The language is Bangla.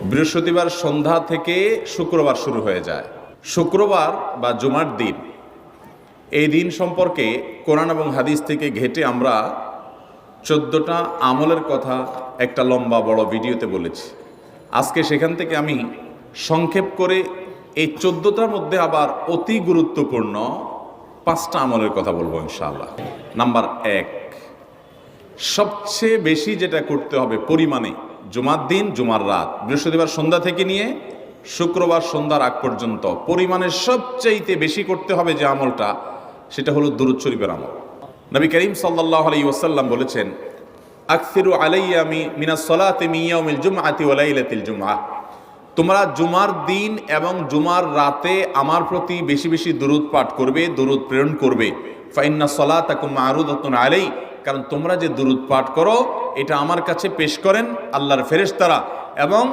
বৃহস্পতিবার সন্ধ্যা থেকে শুক্রবার শুরু হয়ে যায়। শুক্রবার বা জুমার দিন, এই দিন সম্পর্কে কোরআন এবং হাদিস থেকে ঘেঁটে আমরা 14টা আমলের কথা একটা লম্বা বড় ভিডিওতে বলেছি। আজকে সেখান থেকে আমি সংক্ষেপ করে এই 14টার মধ্যে আবার অতি গুরুত্বপূর্ণ 5টা আমলের কথা বলবো ইনশাআল্লাহ। নাম্বার 1, সবচেয়ে বেশি যেটা করতে হবে পরিমাণে, জুমার দিন জুমার রাত, বৃহস্পতিবার সন্ধ্যা থেকে নিয়ে শুক্রবার সন্ধ্যার আগ পর্যন্ত পরিমাণে সবচাইতে বেশি করতে হবে যে আমলটা, সেটা হলো দুরূদ শরীফের আমল। নবী করিম সাল্লাল্লাহু আলাইহি ওয়াসাল্লাম বলেছেন, আকসিরু আলাইয়া মিনাস সালাতি মিন ইয়াউমিল জুমআতি ওয়া লাইলাতিল জুমআহ, তোমরা জুমার দিন এবং জুমার রাতে আমার প্রতি বেশি বেশি দুরূদ পাঠ করবে, দুরূদ প্রেরণ করবে। ফা ইন্না সালাতাকুম মা'রুদাতুন আলাই, কারণ তোমরা যে দুরূদ পাঠ করো এটা আমার কাছে পেশ করেন আল্লাহর ফেরেশতারা, এবং